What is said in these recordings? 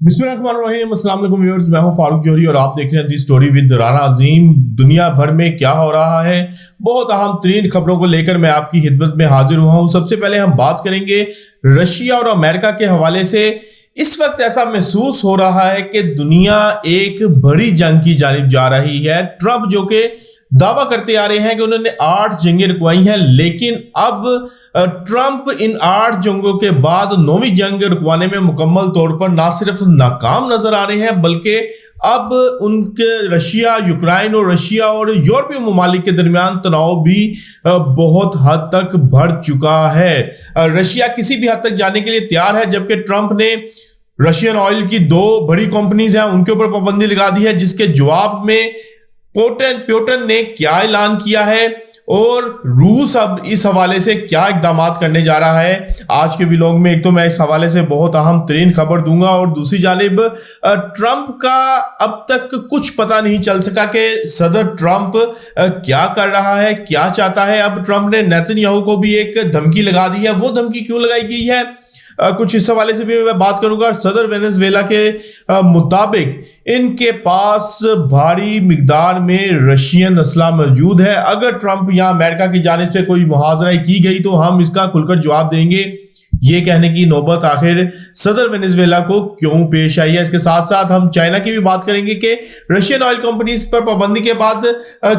बिस्मिल्लाहिर्रहमानिर्रहीम, अस्सलाम वालेकुम व्यूअर्स। मैं हूं फारूक जोहरी और आप देख रहे हैं दी स्टोरी विद राना अजीम। दुनिया भर में क्या हो रहा है, बहुत अहम तरीन खबरों को लेकर मैं आपकी खिदमत में हाजिर हुआ हूं। सबसे पहले हम बात करेंगे रशिया और अमेरिका के हवाले से। इस वक्त ऐसा महसूस हो रहा है कि दुनिया एक बड़ी जंग की जानिब जा रही है। ट्रंप जो कि दावा करते आ रहे हैं कि उन्होंने 8 जंगें रुकवाई हैं, लेकिन अब ट्रंप इन 8 जंगों के बाद 9वीं जंग रुकवाने में मुकम्मल तौर पर ना सिर्फ नाकाम नजर आ रहे हैं, बल्कि अब उनके रशिया, यूक्रेन और रशिया और यूरोपीय ममालिक के दरमियान तनाव भी बहुत हद तक बढ़ चुका है। रशिया किसी भी हद तक जाने के लिए तैयार है, जबकि ट्रंप ने रशियन ऑयल की 2 बड़ी कंपनीज हैं उनके ऊपर पाबंदी लगा दी है, जिसके जवाब में पुतिन ने क्या ऐलान किया है और रूस अब इस हवाले से क्या इकदाम करने जा रहा है। आज के व्लॉग में एक तो मैं इस हवाले से बहुत अहम तरीन खबर दूंगा और दूसरी जानिब ट्रंप का अब तक कुछ पता नहीं चल सका कि सदर ट्रंप क्या कर रहा है, क्या चाहता है। अब ट्रंप ने नेतन्याहू को भी एक धमकी लगा दी है। वो धमकी क्यों लगाई गई है, कुछ इस हवाले से भी मैं बात करूंगा। सदर वेनेजुएला के मुताबिक इनके पास भारी मिकदार में रशियन असला मौजूद है। अगर ट्रंप या अमेरिका की जानिब से कोई मुहाजरा की गई तो हम इसका खुलकर जवाब देंगे। ये कहने की नौबत आखिर सदर वेनेजुएला को क्यों पेश आई है। इसके साथ साथ हम चाइना की भी बात करेंगे कि रशियन ऑयल कंपनीज पर पाबंदी के बाद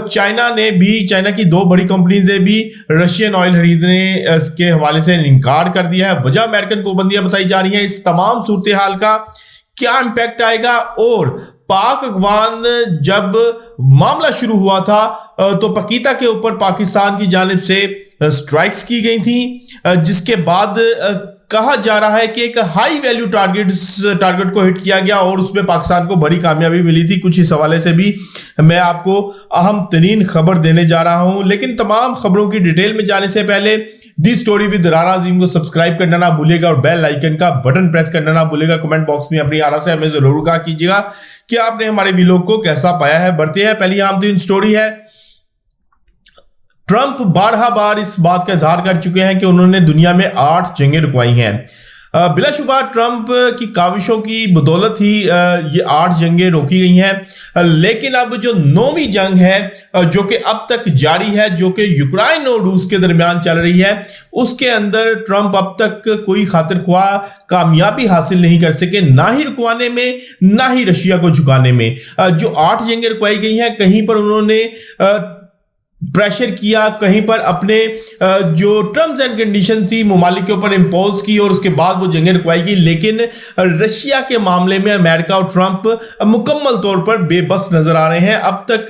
चाइना की 2 बड़ी कंपनीज ने भी रशियन ऑयल खरीदने के हवाले से इनकार कर दिया है। वजह अमेरिकन पाबंदियां बताई जा रही हैं। इस तमाम सूरत हाल का क्या इंपैक्ट आएगा, और पाक अफगान जब मामला शुरू हुआ था तो पकीता के ऊपर पाकिस्तान की जानिब से स्ट्राइक्स की गई थी, जिसके बाद कहा जा रहा है कि एक हाई वैल्यू टारगेट को हिट किया गया और उसमें पाकिस्तान को बड़ी कामयाबी मिली थी। कुछ इस हवाले से भी मैं आपको अहम तरीन खबर देने जा रहा हूं, लेकिन तमाम खबरों की डिटेल में जाने से पहले दी स्टोरी विद राना अजीम को सब्सक्राइब करना ना भूलिएगा और बेल आइकन का बटन प्रेस करना ना भूलिएगा। कमेंट बॉक्स में अपनी आरा से हमें जरूर कहा कीजिएगा कि आपने हमारे व्लॉग को कैसा पाया है। बढ़ते हैं, पहली आम तरीन स्टोरी है। ट्रंप बार इस बात का इजहार कर चुके हैं कि उन्होंने दुनिया में 8 जंगें रुकवाई हैं। बिलाशुबा ट्रंप की काविशों की बदौलत ही ये 8 जंगें रोकी गई हैं, लेकिन अब जो 9वीं जंग है जो कि अब तक जारी है, जो कि यूक्रेन और रूस के दरमियान चल रही है, उसके अंदर ट्रंप अब तक कोई खातिर ख्वाह कामयाबी हासिल नहीं कर सके, ना ही रुकवाने में ना ही रशिया को झुकाने में। जो 8 जंगें रुकवाई गई हैं, कहीं पर उन्होंने प्रेशर किया, कहीं पर अपने जो टर्म्स एंड कंडीशन थी ममालिक के ऊपर इम्पोज की और उसके बाद वो जंगें रुकवाई गई। लेकिन रशिया के मामले में अमेरिका और ट्रंप मुकम्मल तौर पर बेबस नजर आ रहे हैं। अब तक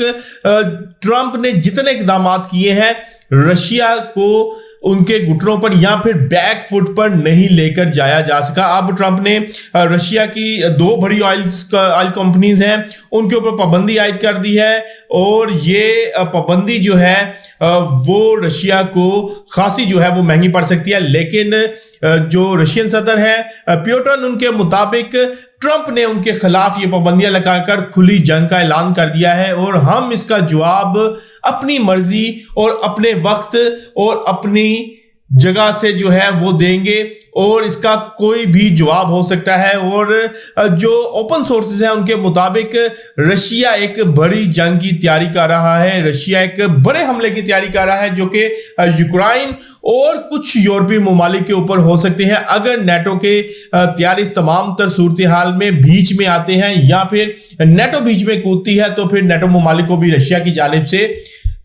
ट्रंप ने जितने इकदाम किए हैं, रशिया को उनके घुटनों पर या फिर बैक फुट पर नहीं लेकर जाया जा सका। अब ट्रंप ने रशिया की 2 बड़ी ऑयल कंपनीज हैं उनके ऊपर पाबंदी आयद कर दी है, और ये पाबंदी जो है वो रशिया को खासी जो है वो महंगी पड़ सकती है। लेकिन जो रशियन सदर है पुतिन, उनके मुताबिक ट्रंप ने उनके खिलाफ ये पाबंदियां लगाकर खुली जंग का ऐलान कर दिया है, और हम इसका जवाब अपनी मर्जी और अपने वक्त और अपनी जगह से जो है वो देंगे, और इसका कोई भी जवाब हो सकता है। और जो ओपन सोर्सेज हैं उनके मुताबिक रशिया एक बड़ी जंग की तैयारी कर रहा है, रशिया एक बड़े हमले की तैयारी कर रहा है जो कि यूक्रेन और कुछ यूरोपीय ममालिक के ऊपर हो सकते हैं। अगर नेटो के तैयारी इस तमाम तर सूरत हाल में बीच में आते हैं या फिर नेटो बीच में कूदती है, तो फिर नेटो ममालिक को भी रशिया की जानिब से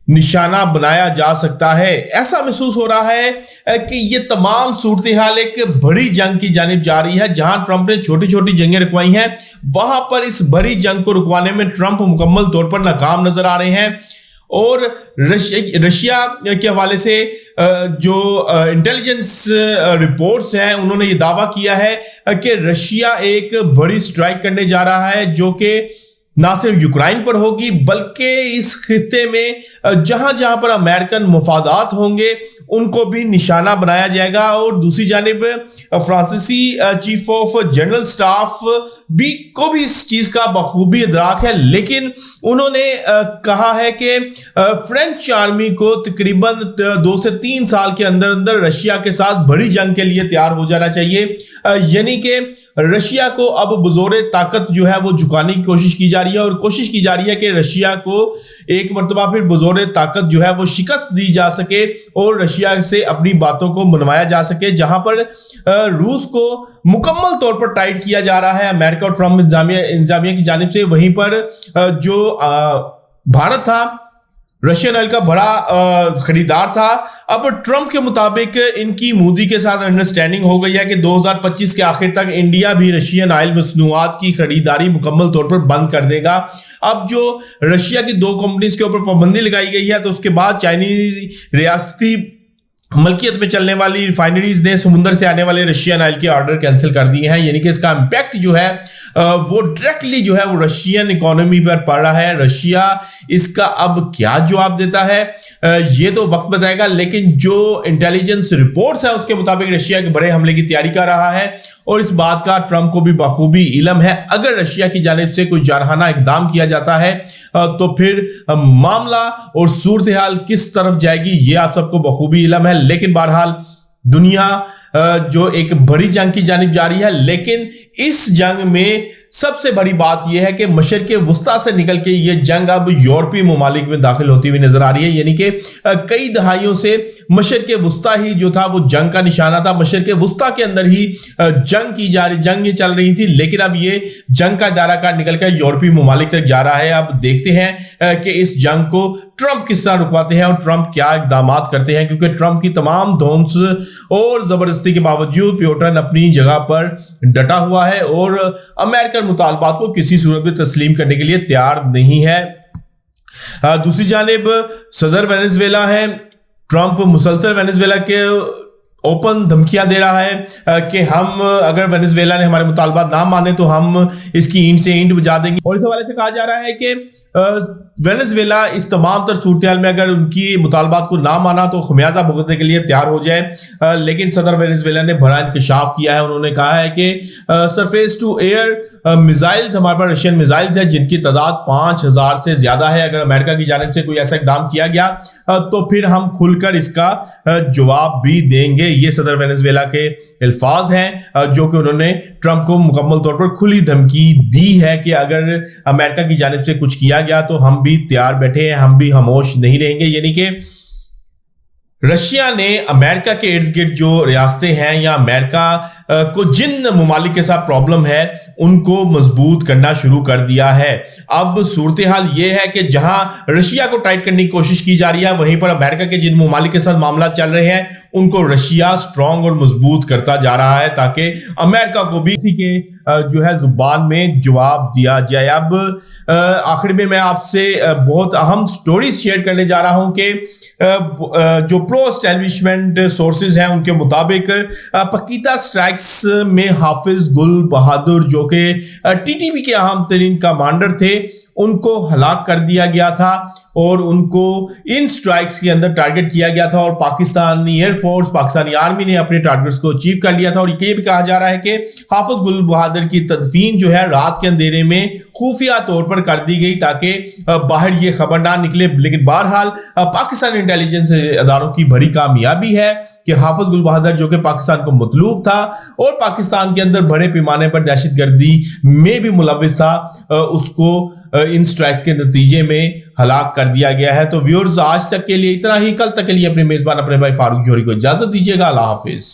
निशाना बनाया जा सकता है। ऐसा महसूस हो रहा है कि ये तमाम सूरत हाल एक बड़ी जंग की जानिब जा रही है। जहां ट्रंप ने छोटी छोटी जंगें रुकवाई हैं, वहां पर इस बड़ी जंग को रुकवाने में ट्रंप मुकम्मल तौर पर नाकाम नजर आ रहे हैं। और रशिया के हवाले से जो इंटेलिजेंस रिपोर्ट्स हैं, उन्होंने ये दावा किया है कि रशिया एक बड़ी स्ट्राइक करने जा रहा है जो कि ना सिर्फ यूक्रेन पर होगी, बल्कि इस खित्ते में जहां जहां पर अमेरिकन मुफादात होंगे उनको भी निशाना बनाया जाएगा। और दूसरी जानिब फ्रांसीसी चीफ ऑफ जनरल स्टाफ को भी इस चीज का बखूबी इदराक है, लेकिन उन्होंने कहा है कि फ्रेंच आर्मी को तकरीबन 2 से 3 साल के अंदर अंदर रशिया के साथ बड़ी जंग के लिए तैयार हो जाना चाहिए। यानी कि रशिया को अब बजोरे ताकत जो है वो झुकाने की कोशिश की जा रही है और कोशिश की जा रही है कि रशिया को एक मर्तबा फिर बजोरे ताकत जो है वो शिकस्त दी जा सके और रशिया से अपनी बातों को मनवाया जा सके। जहां पर रूस को मुकम्मल तौर पर टाइट किया जा रहा है अमेरिका और ट्रम्प इंतजामिया की जानिब से, वहीं पर जो भारत था रशियन ऑयल का बड़ा खरीदार था। अब ट्रंप के मुताबिक इनकी मोदी के साथ अंडरस्टैंडिंग हो गई है कि 2025 के आखिर तक इंडिया भी रशियन ऑयल मसनूआत की खरीदारी मुकम्मल तौर पर बंद कर देगा। अब जो रशिया की 2 कंपनीज के ऊपर पाबंदी लगाई गई है, तो उसके बाद चाइनीज रियासती मलकियत में चलने वाली रिफाइनरीज ने समुद्र से आने वाले रशियन ऑयल के ऑर्डर कैंसिल कर दिए हैं। यानी कि इसका इंपैक्ट जो है वो डायरेक्टली जो है वो रशियन इकोनॉमी पर पड़ रहा है। रशिया इसका अब क्या जवाब देता है ये तो वक्त बताएगा, लेकिन जो इंटेलिजेंस रिपोर्ट्स है उसके मुताबिक रशिया के बड़े हमले की तैयारी कर रहा है और इस बात का ट्रंप को भी बखूबी इल्म है। अगर रशिया की जानिब से कोई जारहाना इकदाम किया जाता है तो फिर मामला और सूरत हाल किस तरफ जाएगी ये आप सबको बखूबी इल्म है। लेकिन बहरहाल दुनिया जो एक बड़ी जंग की जानिब जा रही है, लेकिन इस जंग में सबसे बड़ी बात यह है कि मशरिक़ वुस्ता से निकल के ये जंग अब यूरोपीय ममालिक में दाखिल होती हुई नजर आ रही है। यानी कि कई दहाइयों से मशरिक़ वुस्ता ही जो था वो जंग का निशाना था। मशरिक़ वुस्ता के अंदर ही जंग ये चल रही थी, लेकिन अब ये जंग का दायरा कार निकल कर यूरोपीय ममालिक तक जा रहा है। अब देखते हैं कि इस जंग को ट्रंप किस तरह रुकवाते हैं और ट्रंप क्या इकदाम करते हैं, क्योंकि ट्रंप की तमाम धौंस और जबरदस्ती के बावजूद प्यूटन अपनी जगह पर डटा हुआ है और अमेरिकन मुतालबात को किसी सूरत में तस्लीम करने के लिए तैयार नहीं है। दूसरी जानिब सदर वेनेजुएला है। ट्रंप मुसलसल वेनेजुएला के ओपन धमकियां दे रहा है कि हम अगर वेनेजुएला ने हमारे मुतालबात ना माने तो हम इसकी ईंट से ईंट बजा देंगे। और इस हवाले से कहा जा रहा है कि वेनेजुएला इस तमाम तर सूरत में अगर उनकी मुतालबात को ना माना तो खमियाजा भुगतने के लिए तैयार हो जाए। लेकिन सदर वेनेजुएला ने बड़ा इंकशाफ किया है। उन्होंने कहा है कि सरफेस टू एयर मिसाइल्स हमारे पास रशियन मिसाइल्स है जिनकी तादाद 5000 से ज्यादा है। अगर अमेरिका की जानिब से कोई ऐसा इकदाम किया गया तो फिर हम खुलकर इसका जवाब भी देंगे। ये सदर वेनेजुएला के अल्फाज हैं जो कि उन्होंने ट्रंप को मुकम्मल तौर पर खुली धमकी दी है कि अगर अमेरिका की जानिब से कुछ किया गया तो हम भी तैयार बैठे हैं, हम भी खामोश नहीं रहेंगे। यानी कि रशिया ने अमेरिका के इर्द गिर्द जो रियासतें हैं या अमेरिका को जिन ममालिक के साथ प्रॉब्लम है उनको मजबूत करना शुरू कर दिया है। अब सूरत हाल यह है कि जहां रशिया को टाइट करने की कोशिश की जा रही है, वहीं पर अमेरिका के जिन ममालिक के साथ मामला चल रहे हैं उनको रशिया स्ट्रांग और मजबूत करता जा रहा है ताकि अमेरिका को भी इसी के जो है जुबान में जवाब दिया जाए। अब आखिर में मैं आपसे बहुत अहम स्टोरीज शेयर करने जा रहा हूं कि जो प्रो एस्टैब्लिशमेंट सोर्सेज हैं उनके मुताबिक पकीता स्ट्राइक्स में हाफिज गुल बहादुर जो कि टीटीपी के अहम तरीन कमांडर थे उनको हलाक कर दिया गया था और उनको इन स्ट्राइक्स के अंदर टारगेट किया गया था और पाकिस्तानी एयरफोर्स पाकिस्तानी आर्मी ने अपने टारगेट्स को अचीव कर लिया था। और ये भी कहा जा रहा है कि हाफिज गुल बहादुर की तदफीन जो है रात के अंधेरे में खुफिया तौर पर कर दी गई ताकि बाहर ये खबर ना निकले। लेकिन बहरहाल पाकिस्तान इंटेलिजेंस अदारों की बड़ी कामयाबी है कि हाफिज गुल बहादुर जो कि पाकिस्तान को मतलूब था और पाकिस्तान के अंदर बड़े पैमाने पर दहशतगर्दी में भी मुलविस था, उसको इन स्ट्राइक्स के नतीजे में हलाक कर दिया गया है। तो व्यूअर्स आज तक के लिए इतना ही। कल तक के लिए अपने मेजबान अपने भाई फारूक जोहरी को इजाजत दीजिएगा। अल्लाह हाफिज।